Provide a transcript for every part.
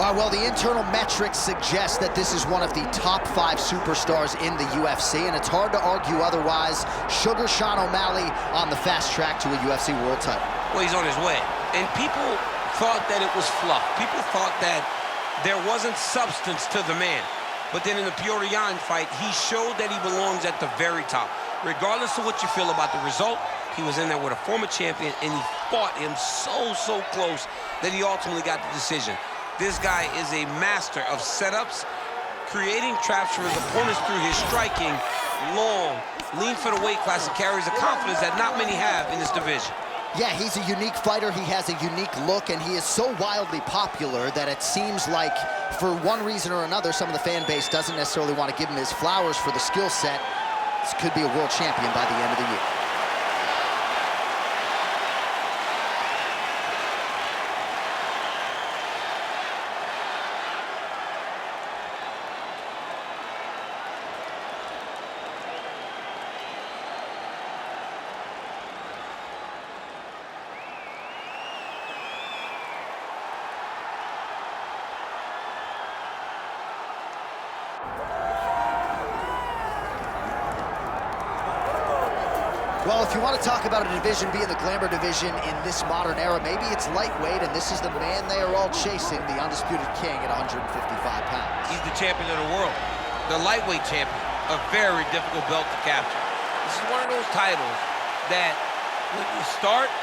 Well, the internal metrics suggest that this is one of the top 5 superstars in the UFC, and it's hard to argue otherwise. Sugar Sean O'Malley on the fast track to a UFC world title. Well, he's on his way. And people thought that it was fluff. People thought that there wasn't substance to the man. But then in the Topuria fight, he showed that he belongs at the very top. Regardless of what you feel about the result, he was in there with a former champion, and he fought him so close that he ultimately got the decision. This guy is a master of setups, creating traps for his opponents through his striking, long, lean for the weight class, and carries a confidence that not many have in this division. Yeah, he's a unique fighter. He has a unique look, and he is so wildly popular that it seems like, for one reason or another, some of the fan base doesn't necessarily want to give him his flowers for the skill set. This could be a world champion by the end of the year. Well, if you want to talk about a division being the glamour division in this modern era, maybe it's lightweight, and this is the man they are all chasing, the undisputed king at 155 pounds. He's the champion of the world, the lightweight champion, a very difficult belt to capture. This is one of those titles that when you start,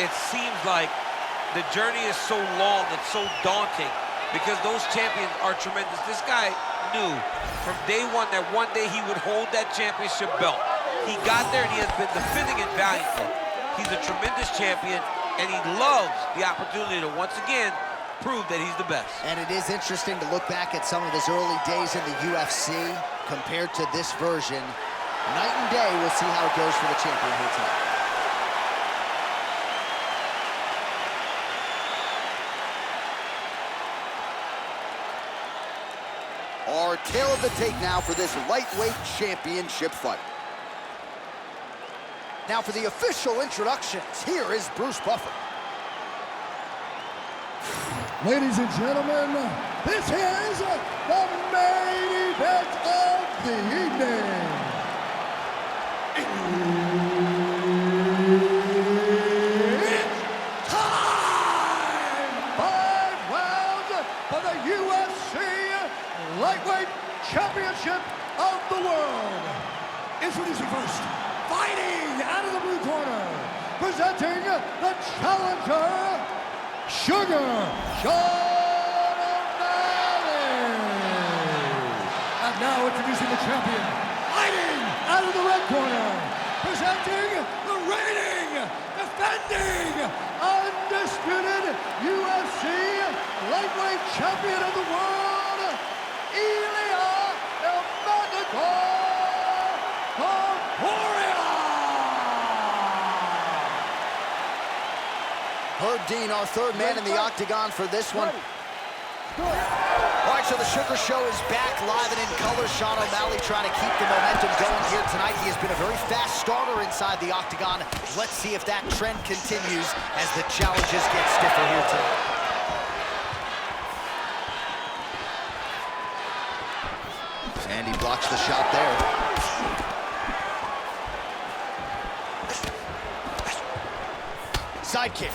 it seems like the journey is so long, it's so daunting, because those champions are tremendous. This guy knew from day one that one day he would hold that championship belt. He got there, and he has been defending it valiantly. He's a tremendous champion, and he loves the opportunity to once again prove that he's the best. And it is interesting to look back at some of his early days in the UFC compared to this version. Night and day, we'll see how it goes for the champion here tonight. Our tale of the tape now for this lightweight championship fight. Now for the official introductions, here is Bruce Buffer. Ladies and gentlemen, this is the main event of the evening. It's time! 5 rounds for the UFC Lightweight Championship of the World. Introducing first, fighting out of the blue corner, presenting the challenger, Sugar Sean O'Malley. And now introducing the champion, fighting out of the red corner, presenting the reigning, defending, undisputed UFC lightweight champion of the world, Ilia Topuria. Herb Dean, our third man in the octagon for this one. All right, so the Sugar Show is back live and in color. Sean O'Malley trying to keep the momentum going here tonight. He has been a very fast starter inside the octagon. Let's see if that trend continues as the challenges get stiffer here tonight. And he blocks the shot there. Sidekick.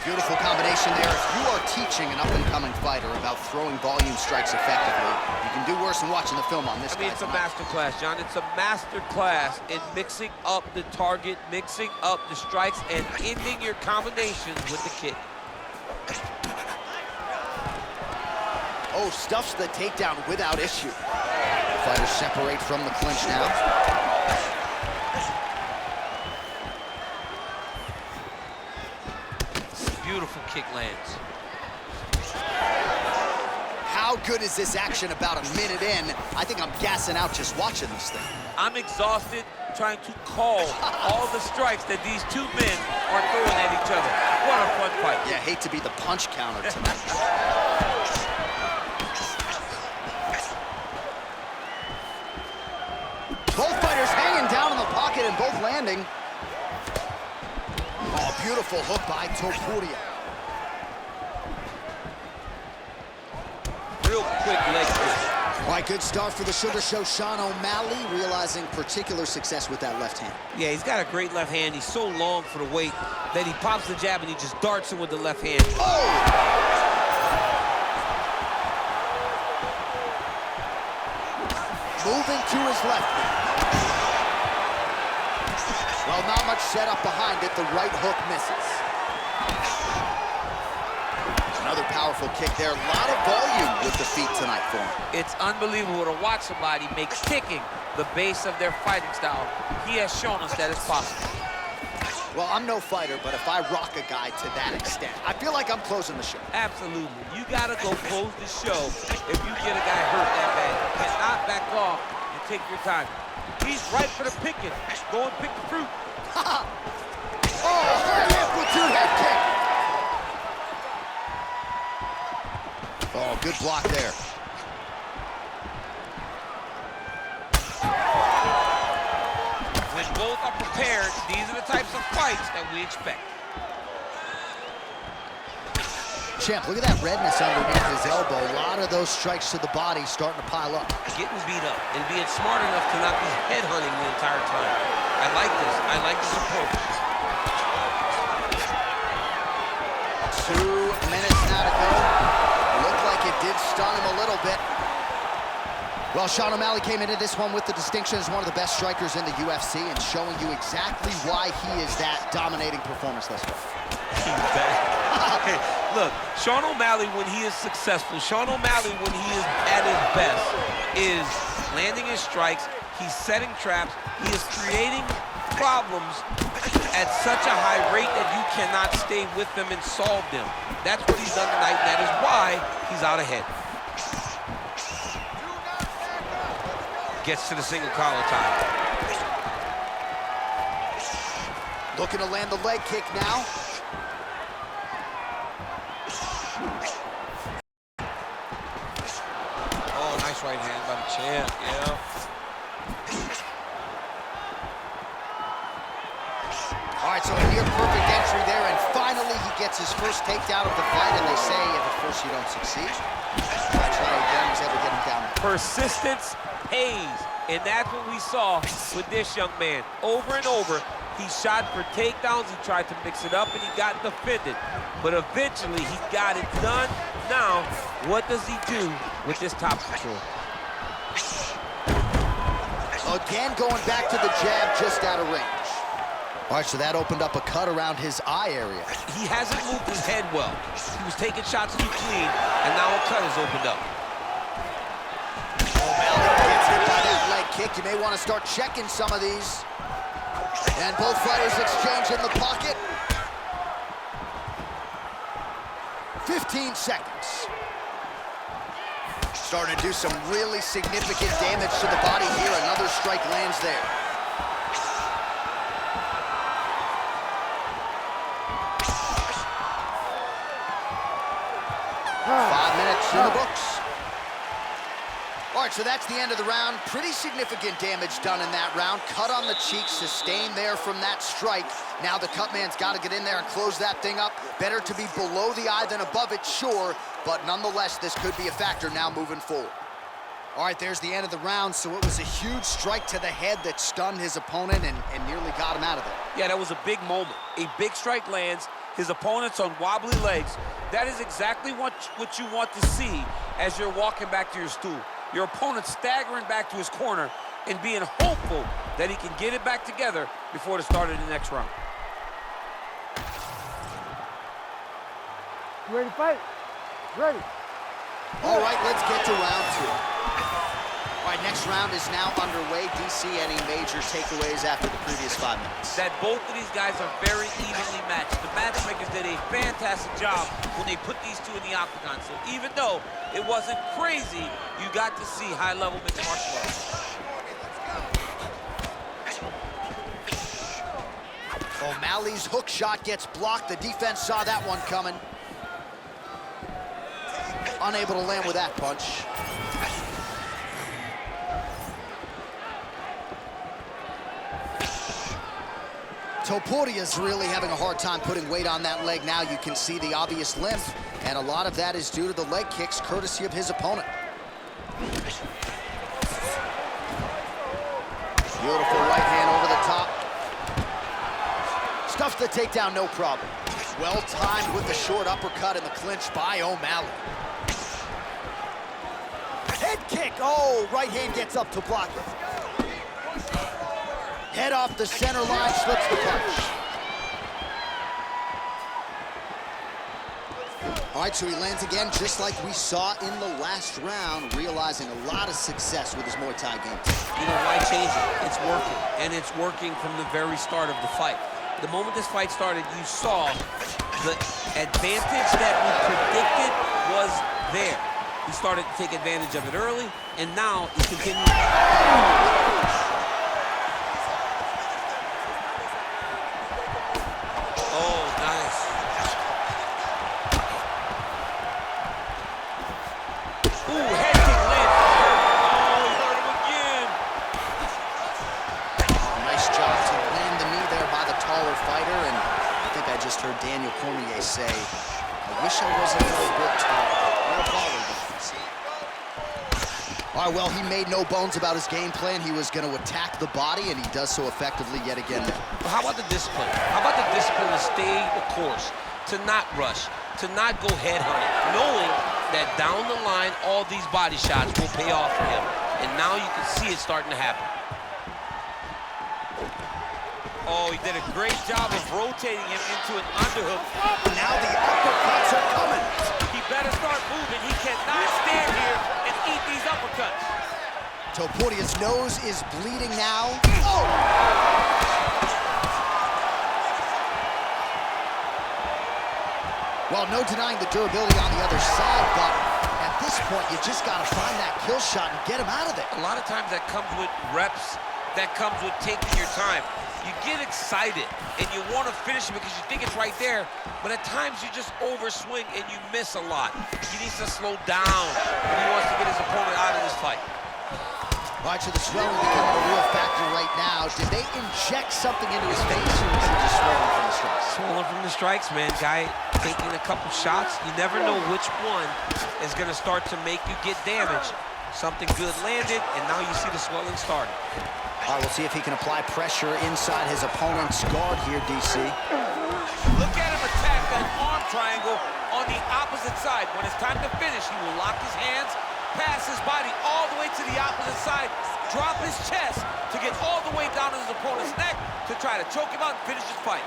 Beautiful combination there. If you are teaching an up-and-coming fighter about throwing volume strikes effectively, you can do worse than watching the film on this guy. It's a master class, John. It's a master class in mixing up the target, mixing up the strikes, and ending your combinations with the kick. Oh, stuffs the takedown without issue. Fighters separate from the clinch now. Beautiful kick lands. How good is this action about a minute in? I think I'm gassing out just watching this thing. I'm exhausted trying to call all the strikes that these two men are throwing at each other. What a fun fight. Yeah, hate to be the punch counter tonight. Both fighters hanging down in the pocket and both landing. Oh, beautiful hook by Topuria. real quick leg twist. All right, good start for the Sugar Show. Sean O'Malley realizing particular success with that left hand. Yeah, he's got a great left hand. He's so long for the weight that he pops the jab and he just darts it with the left hand. Oh! Moving to his left knee. Well, not much setup behind it. The right hook misses. Another powerful kick there. A lot of volume with the feet tonight for him. It's unbelievable to watch somebody make kicking the base of their fighting style. He has shown us that it's possible. Well, I'm no fighter, but if I rock a guy to that extent, I feel like I'm closing the show. Absolutely. You gotta go close the show if you get a guy hurt that bad. You cannot back off and take your time. He's right for the picking. Go and pick the fruit. Oh, high amplitude head kick. Oh, good block there. When both are prepared, these are the types of fights that we expect. Champ, look at that redness underneath his elbow. A lot of those strikes to the body starting to pile up. Getting beat up and being smart enough to not be headhunting the entire time. I like this. I like this approach. 2 minutes now to go. Looked like it did stun him a little bit. Well, Sean O'Malley came into this one with the distinction as one of the best strikers in the UFC and showing you exactly why he is that dominating performance thus far. Hey, look, Sean O'Malley, when he is successful, Sean O'Malley, when he is at his best, is landing his strikes, he's setting traps, he is creating problems at such a high rate that you cannot stay with them and solve them. That's what he's done tonight, and that is why he's out ahead. Gets to the single collar tie. Looking to land the leg kick now. Oh, nice right hand by the champ, yeah. All right, so a near perfect entry there, and finally he gets his first takedown of the fight, and they say if at first you don't succeed, try again, he's able to get him down. Persistence pays, and that's what we saw with this young man. Over and over, he shot for takedowns, he tried to mix it up, and he got defended. But eventually, he got it done. Now, what does he do with this top control? Again, going back to the jab just out of range. All right, so that opened up a cut around his eye area. He hasn't moved his head well. He was taking shots too clean, and now a cut has opened up. O'Malley gets hit by that leg kick. You may want to start checking some of these. And both fighters exchange in the pocket. 15 seconds. Starting to do some really significant damage to the body here. Another strike lands there. Five minutes in the books. All right, so that's the end of the round. Pretty significant damage done in that round. Cut on the cheek, sustained there from that strike. Now the cut man's got to get in there and close that thing up. Better to be below the eye than above it, sure, but nonetheless, this could be a factor now moving forward. All right, there's the end of the round, so it was a huge strike to the head that stunned his opponent and nearly got him out of there. Yeah, that was a big moment. A big strike lands, his opponent's on wobbly legs. That is exactly what you want to see as you're walking back to your stool. Your opponent staggering back to his corner and being hopeful that he can get it back together before the start of the next round. You ready to fight? Ready. All right, let's get to round two. All right, next round is now underway. DC, any major takeaways after the previous 5 minutes? That both of these guys are very evenly matched. The matchmakers did a fantastic job when they put these two in the octagon. So even though it wasn't crazy, you got to see high-level mixed martial arts. O'Malley's hook shot gets blocked. The defense saw that one coming. Unable to land with that punch. Topuria's really having a hard time putting weight on that leg now. You can see the obvious limp, And a lot of that is due to the leg kicks, courtesy of his opponent. Beautiful right hand over the top. Stuffs the takedown, no problem. Well timed with the short uppercut in the clinch by O'Malley. Head kick. Oh, right hand gets up to block it. Head off the center line, slips the punch. All right, so he lands again, just like we saw in the last round, realizing a lot of success with his Muay Thai game. You know, why change it? It's working, and it's working from the very start of the fight. The moment this fight started, you saw the advantage that we predicted was there. He started to take advantage of it early, and now he continues. Oh, nice. Ooh, head kick landed. Oh, he hurt him again. Nice job to land the knee there by the taller fighter, and I think I just heard Daniel Cormier say, I wish I was a little bit taller. More taller than this. All right, well, he made no bones about his game plan. He was going to attack the body, and he does so effectively yet again. But how about the discipline? How about the discipline to stay the course, to not rush, to not go head hunting, knowing that down the line, all these body shots will pay off for him. And now you can see it starting to happen. Oh, he did a great job of rotating him into an underhook. Now the uppercuts are coming. He better start moving. He cannot stand here and eat these uppercuts. Topuria's nose is bleeding now. Oh! Well, no denying the durability on the other side, but at this point, you just got to find that kill shot and get him out of there. A lot of times that comes with reps, that comes with taking your time. You get excited, and you want to finish it because you think it's right there, but at times you just overswing and you miss a lot. He needs to slow down when he wants to get his opponent out of this fight. All right, so the swelling becoming a real factor right now. Did they inject something into his face, or is he just swollen from the strikes? Swollen from the strikes, man. Guy taking a couple shots. You never know which one is going to start to make you get damaged. Something good landed, and now you see the swelling starting. All right, we'll see if he can apply pressure inside his opponent's guard here, DC. Look at him attack that arm triangle on the opposite side. When it's time to finish, he will lock his hands, pass his body all the way to the opposite side, drop his chest to get all the way down to his opponent's neck to try to choke him out and finish his fight.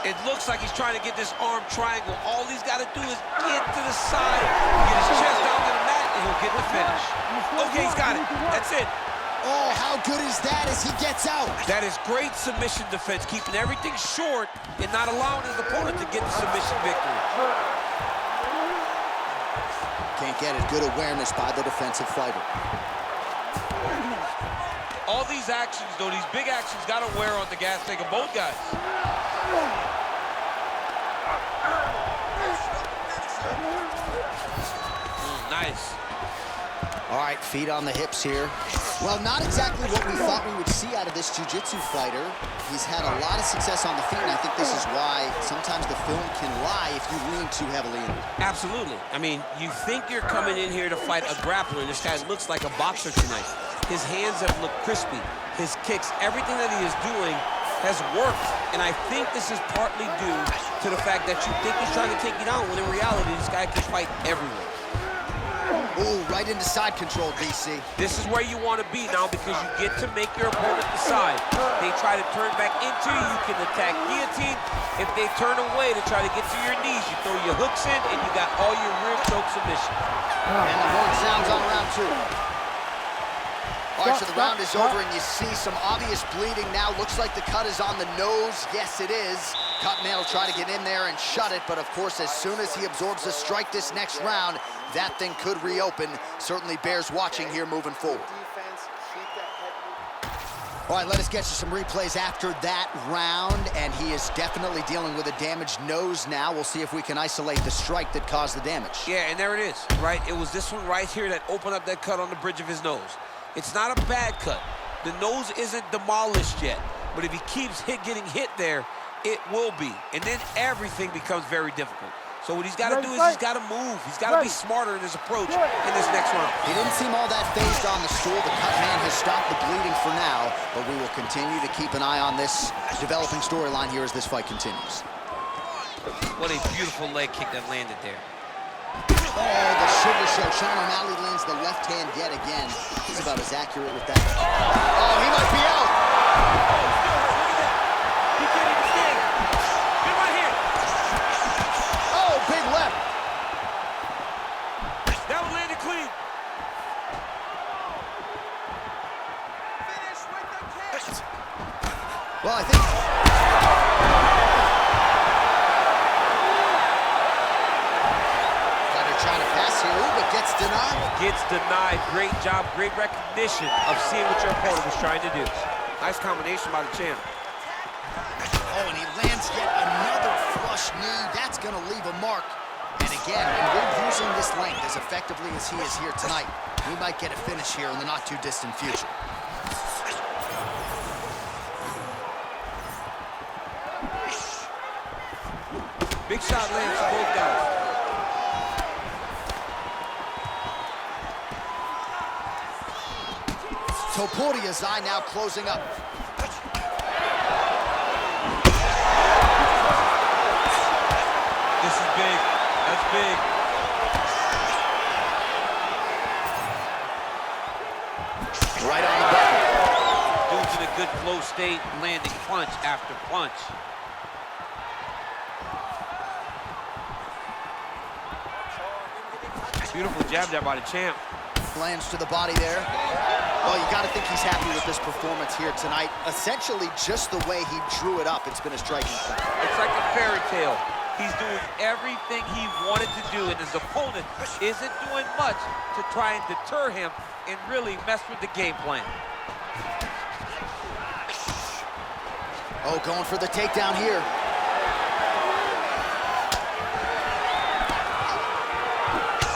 It looks like he's trying to get this arm triangle. All he's got to do is get to the side, get his chest down to the mat, and he'll get the finish. Okay, he's got it. That's it. Oh, how good is that as he gets out? That is great submission defense, keeping everything short and not allowing his opponent to get the submission victory. Can't get it. Good awareness by the defensive fighter. All these actions, though, these big actions, got to wear on the gas tank of both guys. Nice. All right, feet on the hips here. Well, not exactly what we thought we would see out of this jiu-jitsu fighter. He's had a lot of success on the feet, and I think this is why sometimes the film can lie if you lean too heavily in it. Absolutely. I mean, you think you're coming in here to fight a grappler, and this guy looks like a boxer tonight. His hands have looked crispy. His kicks, everything that he is doing has worked. And I think this is partly due to the fact that you think he's trying to take you down, when in reality, this guy can fight everywhere. Ooh, right into side control, DC. This is where you want to be now because you get to make your opponent decide. They try to turn back into you, you can attack guillotine. If they turn away to try to get to your knees, you throw your hooks in and you got all your rear choke submission. And the horn sounds on round two. All right, so the round is over and you see some obvious bleeding now. Looks like the cut is on the nose. Yes, it is. Cutman will try to get in there and shut it, but of course, as soon as he absorbs the strike this next round, that thing could reopen. Certainly bears watching here moving forward. All right, let us get you some replays after that round, and he is definitely dealing with a damaged nose now. We'll see if we can isolate the strike that caused the damage. Yeah, and there it is, right? It was this one right here that opened up that cut on the bridge of his nose. It's not a bad cut. The nose isn't demolished yet, but if he keeps getting hit there, it will be, and then everything becomes very difficult. So what he's got to do is he's got to move. He's got to be smarter in his approach in this next round. He didn't seem all that phased on the stool. The cut man has stopped the bleeding for now, but we will continue to keep an eye on this developing storyline here as this fight continues. What a beautiful leg kick that landed there. Oh, the sugar show. Sean O'Malley lands the left hand yet again. He's about as accurate with that. Oh, he might be out. He can't even stand. Get right here. Oh, big left. That one landed clean. Finish with the kick. Well, I think... trying to pass here, but gets denied. Gets denied. Great job, great recognition of seeing what your opponent was trying to do. Nice combination by the champ. Oh, and he lands yet another flush knee. That's going to leave a mark. And again, when we're using this length as effectively as he is here tonight, we might get a finish here in the not-too-distant future. Big shot lands for both guys. Topuria's eye now closing up. This is big. That's big. Right on the button. Dude's in a good flow state, landing punch after punch. Beautiful jab there by the champ. Lands to the body there. Well, you got to think he's happy with this performance here tonight. Essentially, just the way he drew it up, it's been a striking point. It's like a fairy tale. He's doing everything he wanted to do, and his opponent isn't doing much to try and deter him and really mess with the game plan. Oh, going for the takedown here.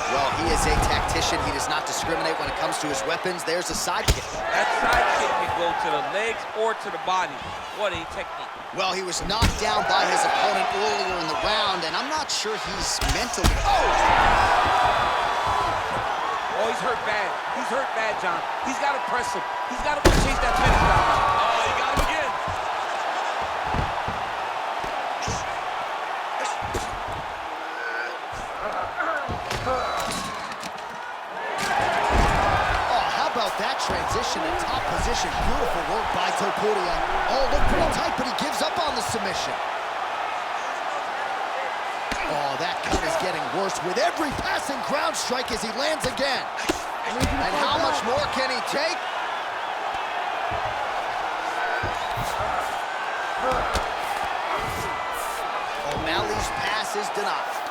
Well, he is a tactician. He does not discriminate when it comes to his weapons. There's a side kick. That side kick can go to the legs or to the body. What a technique. Well, he was knocked down by his opponent earlier in the round, and I'm not sure he's mentally... Oh, he's hurt bad. He's hurt bad, John. He's got to press him. He's got to chase that finish down. Oh, he got him again. That transition to top position, beautiful work by Topuria. Oh, looked pretty tight, but he gives up on the submission. Oh, that cut is getting worse with every passing ground strike as he lands again. And how much more can he take? O'Malley's pass is denied.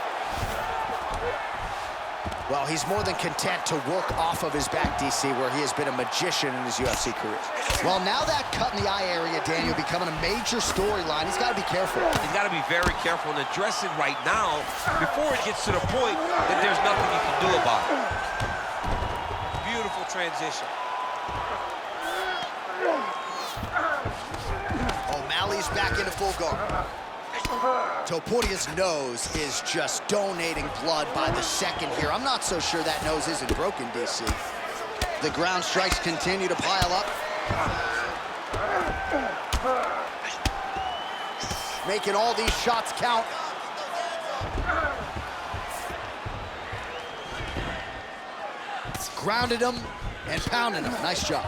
Well, he's more than content to work off of his back, DC, where he has been a magician in his UFC career. Well, now that cut in the eye area, Daniel, becoming a major storyline, he's got to be careful. He's got to be very careful and address it right now before it gets to the point that there's nothing he can do about it. Beautiful transition. O'Malley's back into full guard. Topuria's nose is just donating blood by the second here. I'm not so sure that nose isn't broken, DC. The ground strikes continue to pile up. Making all these shots count. Grounded him and pounded him. Nice job.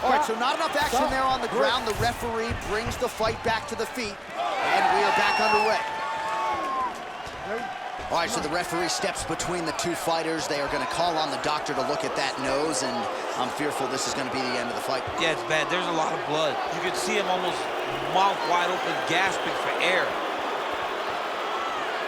All right, so not enough action there on the ground. The referee brings the fight back to the feet, and we are back underway. All right, so the referee steps between the two fighters. They are going to call on the doctor to look at that nose, and I'm fearful this is going to be the end of the fight. Yeah, it's bad. There's a lot of blood. You can see him almost mouth wide open, gasping for air.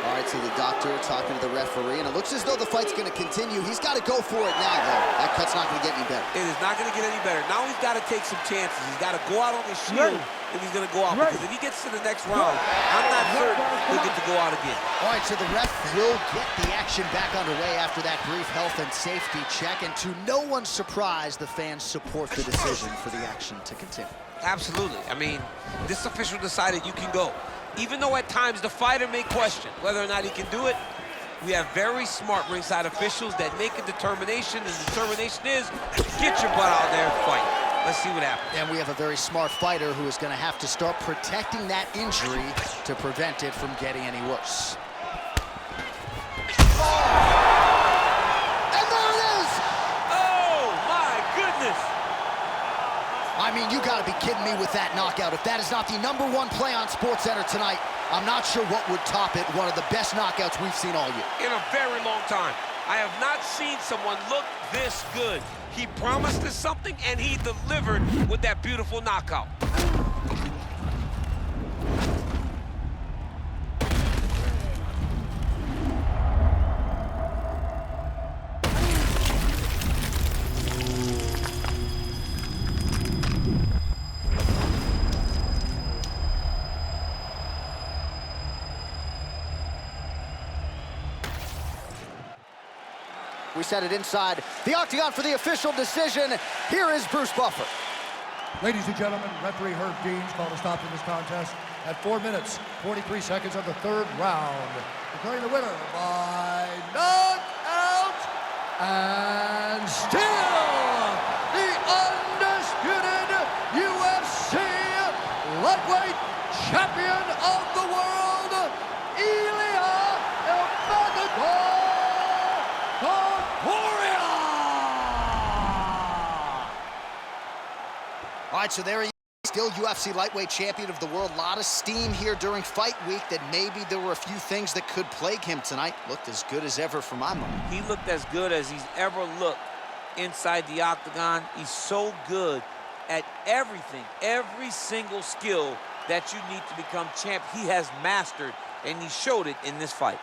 All right, so the doctor talking to the referee, and it looks as though the fight's going to continue. He's got to go for it now, though. That cut's not going to get any better. It is not going to get any better. Now he's got to take some chances. He's got to go out on his shield if he's going to go out. Because if he gets to the next round, I'm not certain he'll get to go out again. All right, so the ref will get the action back underway after that brief health and safety check. And to no one's surprise, the fans support the decision for the action to continue. Absolutely. I mean, this official decided you can go. Even though at times the fighter may question whether or not he can do it, we have very smart ringside officials that make a determination. The determination is, get your butt out there and fight. Let's see what happens. And we have a very smart fighter who is going to have to start protecting that injury to prevent it from getting any worse. And there it is! Oh, my goodness! I mean, you got to be kidding me with that knockout. If that is not the #1 play on SportsCenter tonight, I'm not sure what would top it. One of the best knockouts we've seen all year. In a very long time. I have not seen someone look this good. He promised us something, and he delivered with that beautiful knockout. We set it inside the octagon for the official decision. Here is Bruce Buffer. Ladies and gentlemen, referee Herb Deans called a stop to this contest at 4 minutes, 43 seconds of the third round, declaring the winner by knockout and still the undisputed UFC lightweight champion of the world, Ilia Topuria! All right, so there he is, still UFC lightweight champion of the world. A lot of steam here during fight week that maybe there were a few things that could plague him tonight. Looked as good as ever for my money. He looked as good as he's ever looked inside the octagon. He's so good at everything, every single skill that you need to become champ. He has mastered, and he showed it in this fight.